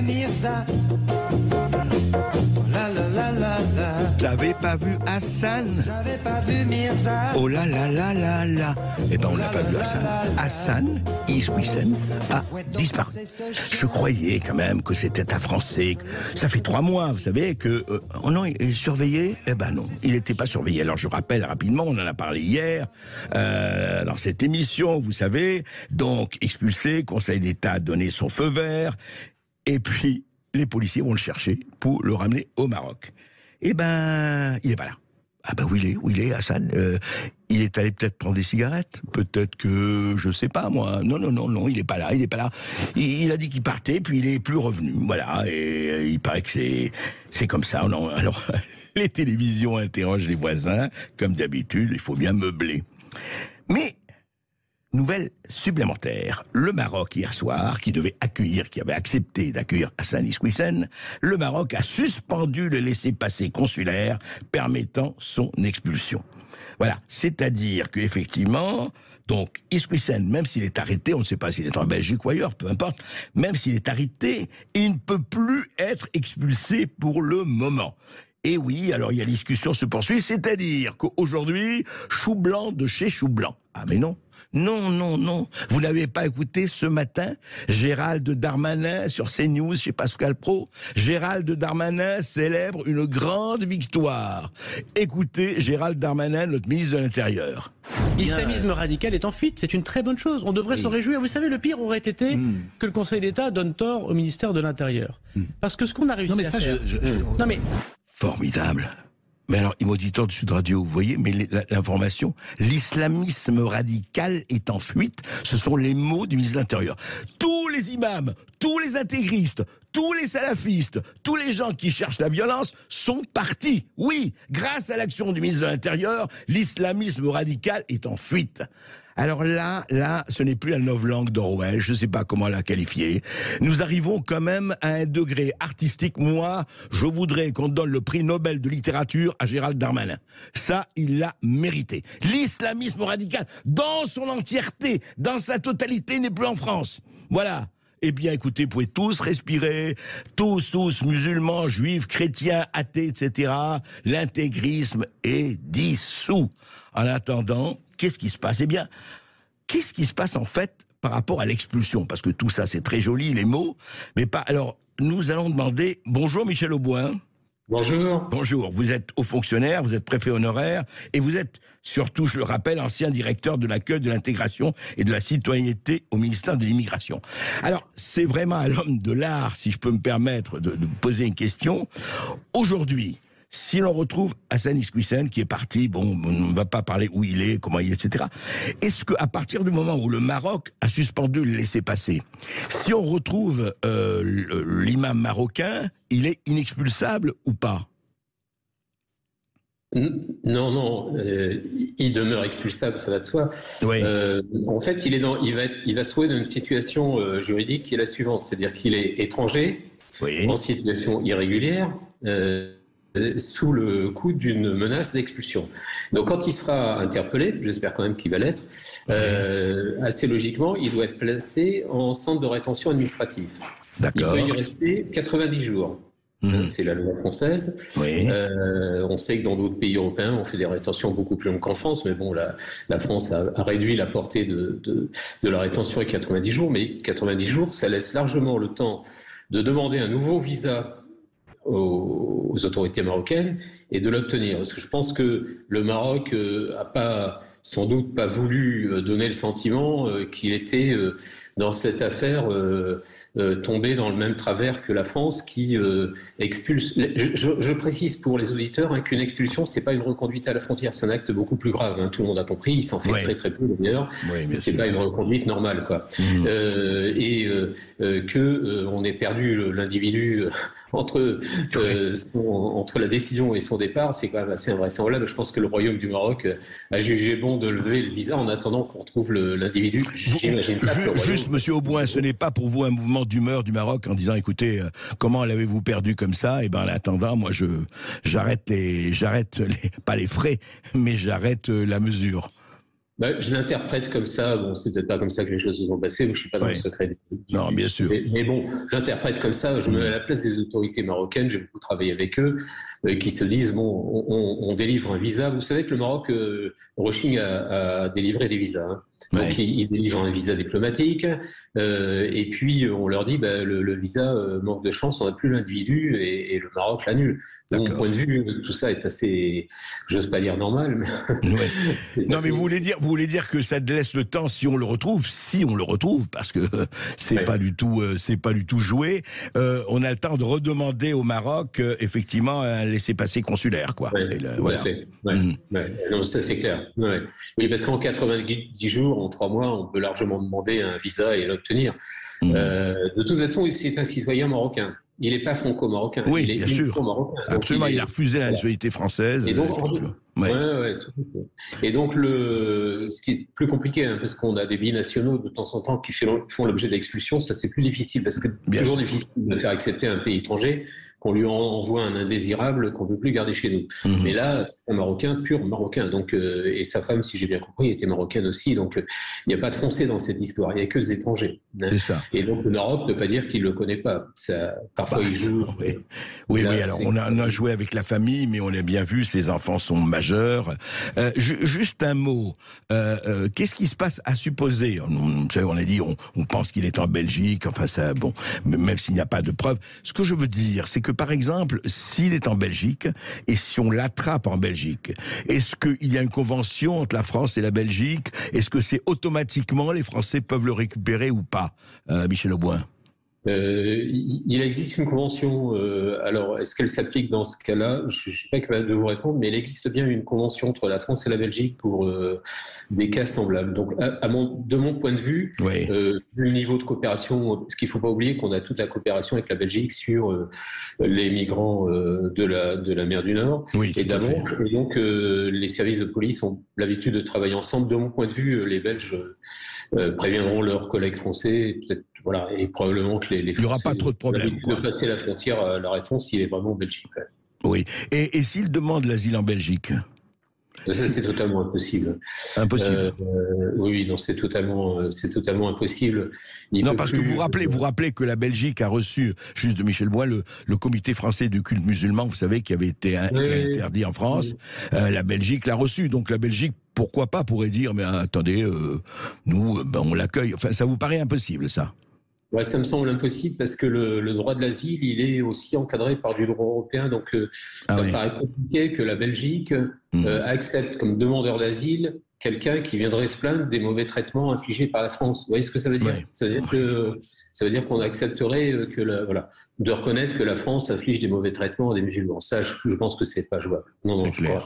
Mirza. La la la la la. J'avais pas vu Hassan. J'avais pas vu Mirza. Oh là là là là là. Eh ben on n'a pas vu Hassan. Hassan Iskoussen a disparu. Je croyais quand même que c'était un Français. Ça fait 3 mois, vous savez, que... oh non, il est surveillé. Eh ben non, il n'était pas surveillé. Alors je rappelle rapidement, on en a parlé hier, dans cette émission, vous savez, donc expulsé, Conseil d'État a donné son feu vert, et puis les policiers vont le chercher pour le ramener au Maroc. Eh ben, il n'est pas là. Ah ben où il est, Hassan? Il est allé peut-être prendre des cigarettes, peut-être que, je sais pas moi, non, il est pas là. Il a dit qu'il partait, puis il est plus revenu, voilà, et il paraît que c'est comme ça. Non, alors, les télévisions interrogent les voisins, comme d'habitude, il faut bien meubler. Mais, nouvelle supplémentaire, le Maroc hier soir, qui avait accepté d'accueillir Hassan Iskoussen, le Maroc a suspendu le laissez-passer consulaire permettant son expulsion. Voilà, c'est-à-dire qu'effectivement, donc Iskoussen, même s'il est arrêté, on ne sait pas s'il est en Belgique ou ailleurs, peu importe, même s'il est arrêté, il ne peut plus être expulsé pour le moment. Et oui, alors la discussion se poursuit, c'est-à-dire qu'aujourd'hui, chou blanc de chez chou blanc. Ah mais non. Vous n'avez pas écouté ce matin Gérald Darmanin sur CNews chez Pascal Praud? Gérald Darmanin célèbre une grande victoire. Écoutez Gérald Darmanin, notre ministre de l'Intérieur. L'islamisme radical est en fuite, c'est une très bonne chose. On devrait s'en réjouir. Vous savez, le pire aurait été que le Conseil d'État donne tort au ministère de l'Intérieur. Parce que ce qu'on a réussi à faire... Non mais... Formidable. Mais alors, auditeur de Sud Radio, vous voyez, mais l'information, l'islamisme radical est en fuite, ce sont les mots du ministre de l'Intérieur. Tous les imams, tous les intégristes, tous les salafistes, tous les gens qui cherchent la violence sont partis. Oui, grâce à l'action du ministre de l'Intérieur, l'islamisme radical est en fuite. Alors là, ce n'est plus la novlangue d'Orwell, je ne sais pas comment la qualifier. Nous arrivons quand même à un degré artistique. Moi, je voudrais qu'on donne le prix Nobel de littérature à Gérald Darmanin. Ça, il l'a mérité. L'islamisme radical, dans son entièreté, dans sa totalité, n'est plus en France. Voilà. Eh bien, écoutez, vous pouvez tous respirer, tous, musulmans, juifs, chrétiens, athées, etc. L'intégrisme est dissous. En attendant, qu'est-ce qui se passe? Eh bien, qu'est-ce qui se passe en fait par rapport à l'expulsion? Parce que tout ça, c'est très joli, les mots, mais pas... Alors, nous allons demander... Bonjour Michel Auboin. Bonjour. Bonjour, vous êtes haut fonctionnaire, vous êtes préfet honoraire, et vous êtes, surtout, je le rappelle, ancien directeur de l'accueil, de l'intégration et de la citoyenneté au ministère de l'Immigration. Alors, c'est vraiment à l'homme de l'art, si je peux me permettre de poser une question. Aujourd'hui, si l'on retrouve Hassan Iskoussen qui est parti, bon, on ne va pas parler où il est, comment il est, etc. Est-ce qu'à partir du moment où le Maroc a suspendu le laissez-passer, si on retrouve l'imam marocain, il est inexpulsable ou pas? Non, il demeure expulsable, ça va de soi. Oui. En fait, il va se trouver dans une situation juridique qui est la suivante, c'est-à-dire qu'il est étranger, Oui. en situation irrégulière, sous le coup d'une menace d'expulsion. Donc quand il sera interpellé, j'espère quand même qu'il va l'être, assez logiquement, il doit être placé en centre de rétention administrative. D'accord. Il peut y rester 90 jours. C'est la loi française. Oui. On sait que dans d'autres pays européens, on fait des rétentions beaucoup plus longues qu'en France, mais bon, la France a réduit la portée de la rétention à 90 jours, mais 90 jours, ça laisse largement le temps de demander un nouveau visa aux autorités marocaines et de l'obtenir. Parce que je pense que le Maroc sans doute pas voulu donner le sentiment qu'il était dans cette affaire tombé dans le même travers que la France qui expulse. Je précise pour les auditeurs qu'une expulsion, c'est pas une reconduite à la frontière, c'est un acte beaucoup plus grave. Tout le monde a compris, il s'en fait très peu d'ailleurs. Oui, c'est pas une reconduite normale, quoi. On ait perdu l'individu entre la décision et son départ, c'est quand même assez invraisemblable. Je pense que le Royaume du Maroc a jugé bon de lever le visa en attendant qu'on retrouve l'individu. J'imagine pas que le Royaume... Juste, monsieur Auboin, ce n'est pas pour vous un mouvement d'humeur du Maroc en disant, écoutez, comment l'avez-vous perdu comme ça? Et ben, en attendant, moi, j'arrête pas les frais, mais j'arrête la mesure. Je l'interprète comme ça. Bon, c'est peut-être pas comme ça que les choses se sont passées. Je suis pas dans le secret. Non, bien sûr. Mais bon, j'interprète comme ça. Je me mets à la place des autorités marocaines. J'ai beaucoup travaillé avec eux, qui se disent bon, on délivre un visa. Vous savez que le Maroc, Roching a délivré des visas. Hein. Donc il délivre un visa diplomatique. Et puis on leur dit le visa manque de chance. On n'a plus l'individu et le Maroc l'annule. De mon point de vue, tout ça est assez, j'ose pas dire normal. Mais non, mais vous voulez dire que ça laisse le temps si on le retrouve, parce que c'est pas du tout joué. On a le temps de redemander au Maroc effectivement un laissez-passer consulaire, quoi. Voilà. Non, ça c'est clair. Oui, parce qu'en 90 jours, en 3 mois, on peut largement demander un visa et l'obtenir. De toute façon, c'est un citoyen marocain. Il n'est pas franco-marocain. Oui, il est bien sûr. Marocain. Absolument, il a refusé la nationalité française. Et donc, et donc ce qui est plus compliqué, hein, parce qu'on a des binationaux de temps en temps qui font l'objet d'expulsion, ça c'est plus difficile, parce que c'est toujours difficile de faire accepter un pays étranger qu'on lui envoie un indésirable qu'on ne veut plus garder chez nous. Mais là, c'est un Marocain, pur Marocain. Donc, et sa femme, si j'ai bien compris, était marocaine aussi. Donc, il n'y a pas de Français dans cette histoire. Il n'y a que des étrangers. C'est ça. Et donc, l'Europe ne peut pas dire qu'il ne le connaît pas. Ça, parfois, il joue. Oui, alors on a joué avec la famille, mais on a bien vu, ses enfants sont majeurs. Juste un mot. Qu'est-ce qui se passe à supposer? On a dit, on pense qu'il est en Belgique. Enfin, ça, bon, même s'il n'y a pas de preuves. Ce que je veux dire, c'est que par exemple, s'il est en Belgique, et si on l'attrape en Belgique, est-ce qu'il y a une convention entre la France et la Belgique? Est-ce que c'est automatiquement, les Français peuvent le récupérer ou pas, Michel Auboin? Il existe une convention. Alors, est-ce qu'elle s'applique dans ce cas-là? Je ne suis pas capable de vous répondre, mais il existe bien une convention entre la France et la Belgique pour des cas semblables. Donc, de mon point de vue, le niveau de coopération, parce qu'il ne faut pas oublier qu'on a toute la coopération avec la Belgique sur les migrants de la mer du Nord et d'avant. Et donc, les services de police ont l'habitude de travailler ensemble. De mon point de vue, les Belges préviendront leurs collègues français, peut-être. Voilà, et probablement que les il n'y aura pas trop de problèmes. De passer la frontière, la réponse, il est vraiment en Belgique. Oui. Et s'il demande l'asile en Belgique? Ça, c'est totalement impossible. Impossible. Oui, non, c'est totalement impossible. Non, parce que vous rappelez que la Belgique a reçu, juste de Michel Auboin, le comité français du culte musulman, vous savez, qui avait été interdit en France. La Belgique l'a reçu. Donc la Belgique, pourquoi pas, pourrait dire, mais attendez, nous, on l'accueille. Enfin, ça vous paraît impossible, ça? Ouais, ça me semble impossible parce que le droit de l'asile, il est aussi encadré par du droit européen. Donc, ça me paraît compliqué que la Belgique accepte comme demandeur d'asile quelqu'un qui viendrait se plaindre des mauvais traitements infligés par la France. Vous voyez ce que ça veut dire? Ça veut dire qu'on accepterait de reconnaître que la France inflige des mauvais traitements à des musulmans. Ça, je pense que c'est pas jouable. Non, je crois.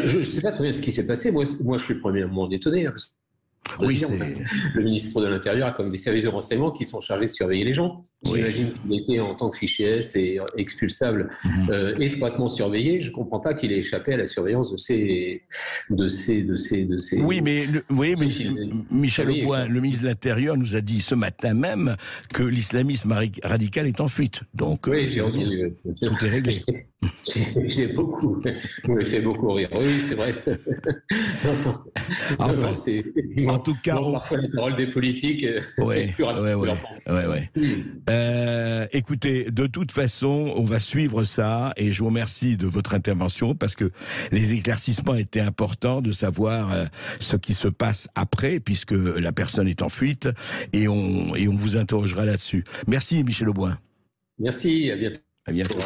Je ne sais pas très bien ce qui s'est passé. Moi, je suis le premier à m'en étonner. Oui, le ministre de l'Intérieur a comme des services de renseignement qui sont chargés de surveiller les gens. J'imagine qu'il était en tant que fichier S et expulsable étroitement surveillé. Je ne comprends pas qu'il ait échappé à la surveillance de ces. Oui, mais Michel Auboin, le ministre de l'Intérieur, nous a dit ce matin même que l'islamisme radical est en fuite. Donc, oui, j'ai entendu. Tout est réglé. Vous m'avez fait beaucoup rire. Oui, c'est vrai. En tout cas, parfois la parole des politiques. Écoutez, de toute façon, on va suivre ça et je vous remercie de votre intervention parce que les éclaircissements étaient importants de savoir ce qui se passe après puisque la personne est en fuite et on vous interrogera là-dessus. Merci Michel Auboin. Merci, à bientôt. À bientôt.